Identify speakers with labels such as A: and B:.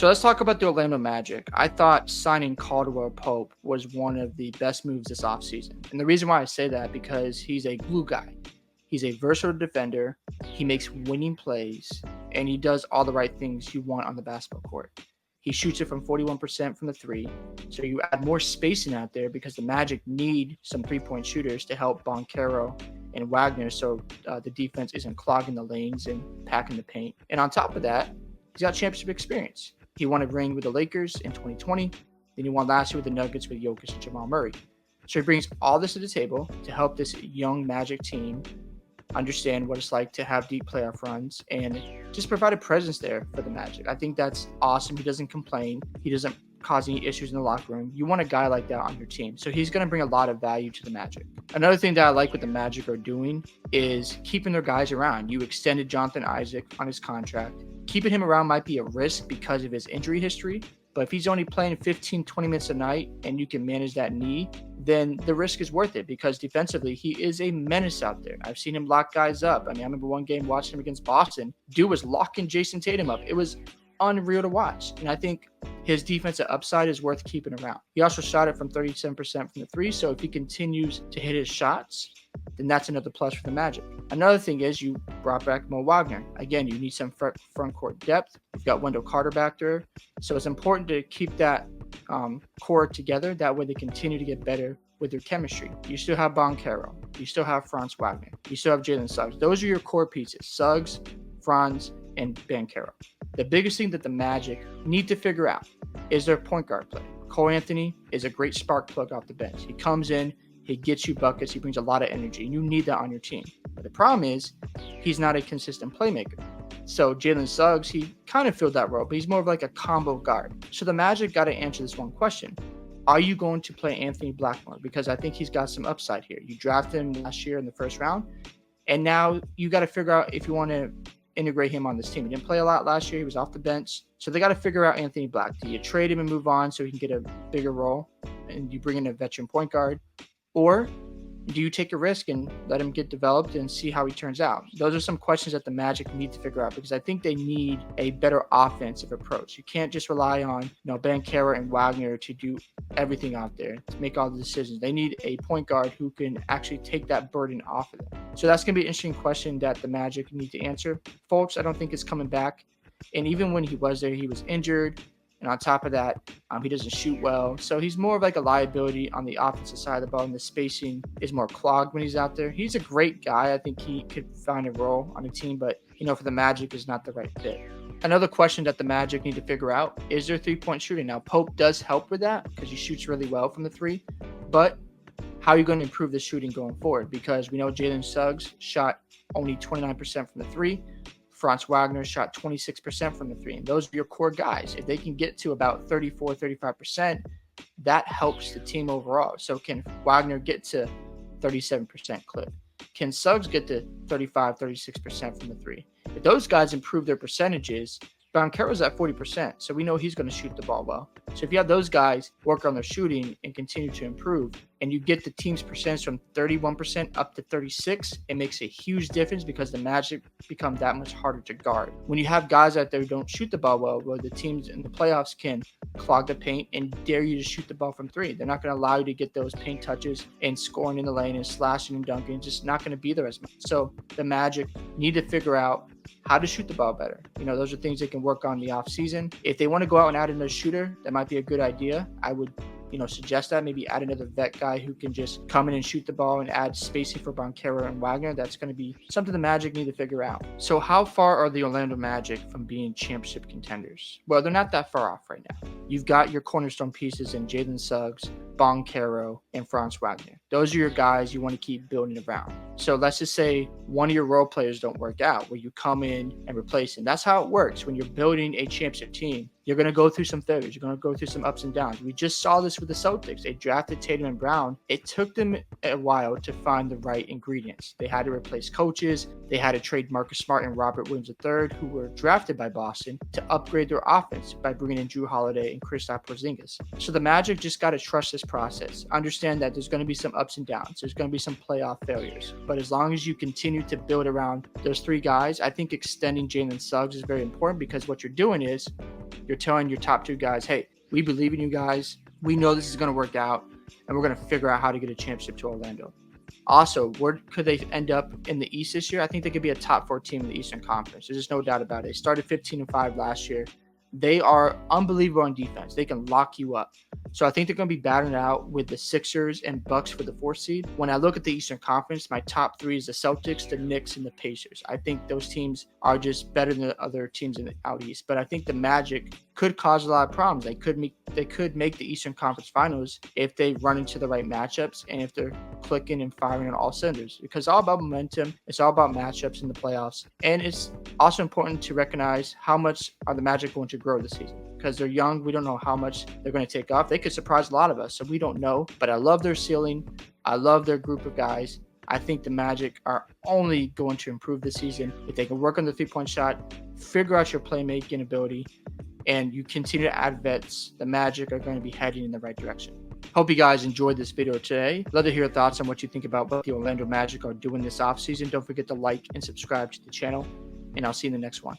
A: So let's talk about the Orlando Magic. I thought signing Caldwell-Pope was one of the best moves this offseason. And the reason why I say that because he's a glue guy. He's a versatile defender. He makes winning plays, and he does all the right things you want on the basketball court. He shoots it from 41% from the three. So you add more spacing out there because the Magic need some three-point shooters to help Boncaro and Wagner so the defense isn't clogging the lanes and packing the paint. And on top of that, he's got championship experience. He won a ring with the Lakers in 2020. Then he won last year with the Nuggets with Jokic and Jamal Murray. So he brings all this to the table to help this young Magic team understand what it's like to have deep playoff runs and just provide a presence there for the Magic. I think that's awesome. He doesn't complain. He doesn't cause any issues in the locker room. You want a guy like that on your team. So he's going to bring a lot of value to the Magic. Another thing that I like what the Magic are doing is keeping their guys around. You extended Jonathan Isaac on his contract. Keeping him around might be a risk because of his injury history, but if he's only playing 15, 20 minutes a night and you can manage that knee, then the risk is worth it because defensively, he is a menace out there. I've seen him lock guys up. I remember one game watching him against Boston. Dude was locking Jason Tatum up. It was unreal to watch. And I think his defensive upside is worth keeping around. He also shot it from 37% from the three. So if he continues to hit his shots, then that's another plus for the Magic. Another thing is you brought back Mo Wagner. Again, you need some front court depth. You've got Wendell Carter back there. So it's important to keep that core together. That way they continue to get better with their chemistry. You still have Boncaro. You still have Franz Wagner. You still have Jalen Suggs. Those are your core pieces. Suggs, Franz, and Boncaro. The biggest thing that the Magic need to figure out is their point guard play. Cole Anthony is a great spark plug off the bench. He comes in, he gets you buckets, he brings a lot of energy, and you need that on your team. But the problem is he's not a consistent playmaker. So Jalen Suggs, he kind of filled that role, but he's more of like a combo guard. So the Magic got to answer this one question. Are you going to play Anthony Blackmore? Because I think he's got some upside here. You drafted him last year in the first round, and now you got to figure out if you want to integrate him on this team. He didn't play a lot last year. He was off the bench. So they got to figure out Anthony Black. Do you trade him and move on so he can get a bigger role and you bring in a veteran point guard? Or do you take a risk and let him get developed and see how he turns out? Those are some questions that the Magic need to figure out because I think they need a better offensive approach. You can't just rely on Boncaro and Wagner to do everything out there, to make all the decisions. They need a point guard who can actually take that burden off of them. So that's going to be an interesting question that the Magic need to answer. Folks, I don't think it's coming back. And even when he was there, he was injured. And on top of that, he doesn't shoot well. So he's more of like a liability on the offensive side of the ball, and the spacing is more clogged when he's out there. He's a great guy. I think he could find a role on a team, but, for the Magic is not the right fit. Another question that the Magic need to figure out is their three-point shooting. Now, Pope does help with that because he shoots really well from the three, but how are you going to improve the shooting going forward? Because we know Jalen Suggs shot only 29% from the three. Franz Wagner shot 26% from the three. And those are your core guys. If they can get to about 34, 35%, that helps the team overall. So can Wagner get to 37% clip? Can Suggs get to 35, 36% from the three? If those guys improve their percentages, Boncaro's at 40%, so we know he's going to shoot the ball well. So if you have those guys work on their shooting and continue to improve, and you get the team's percentage from 31% up to 36%, it makes a huge difference because the Magic become that much harder to guard. When you have guys out there who don't shoot the ball well, where the teams in the playoffs can clog the paint and dare you to shoot the ball from three. They're not going to allow you to get those paint touches and scoring in the lane and slashing and dunking. It's just not going to be there as much. So the Magic need to figure out how to shoot the ball better. Those are things they can work on in the off season. If they want to go out and add another shooter, that might be a good idea. I would suggest that. Maybe add another vet guy who can just come in and shoot the ball and add spacing for Boncaro and Wagner. That's going to be something the Magic need to figure out. So how far are the Orlando Magic from being championship contenders? Well, they're not that far off right now. You've got your cornerstone pieces in Jalen Suggs, Boncaro, and Franz Wagner. Those are your guys you want to keep building around. So let's just say one of your role players don't work out, where you come in and replace him. That's how it works when you're building a championship team. You're going to go through some failures. You're going to go through some ups and downs. We just saw this with the Celtics. They drafted Tatum and Brown. It took them a while to find the right ingredients. They had to replace coaches. They had to trade Marcus Smart and Robert Williams III, who were drafted by Boston, to upgrade their offense by bringing in Drew Holiday and Kristaps Porzingis. So the Magic just got to trust this process. Understand that there's going to be some ups and downs. There's going to be some playoff failures. But as long as you continue to build around those 3 guys, I think extending Jalen Suggs is very important, because what you're doing is you're telling your top 2 guys, hey, we believe in you guys. We know this is going to work out, and we're going to figure out how to get a championship to Orlando. Also, where could they end up in the East this year? I think they could be a top 4 team in the Eastern Conference. There's just no doubt about it. They started 15-5 last year. They are unbelievable on defense. They can lock you up. So I think they're going to be battling out with the Sixers and Bucks for the 4th seed. When I look at the Eastern Conference, my top 3 is the Celtics, the Knicks, and the Pacers. I think those teams are just better than the other teams in the out East. But I think the Magic could cause a lot of problems. They could make the Eastern Conference Finals if they run into the right matchups and if they're clicking and firing on all cylinders. Because it's all about momentum. It's all about matchups in the playoffs. And it's also important to recognize how much are the Magic going to grow this season. Because they're young, we don't know how much they're going to take off. They could surprise a lot of us, so we don't know. But I love their ceiling. I love their group of guys. I think the Magic are only going to improve this season if they can work on the 3-point shot, figure out your playmaking ability, and you continue to add vets. The Magic are going to be heading in the right direction. Hope you guys enjoyed this video today. Love to hear your thoughts on what you think about what the Orlando Magic are doing this offseason. Don't forget to like and subscribe to the channel, and I'll see you in the next one.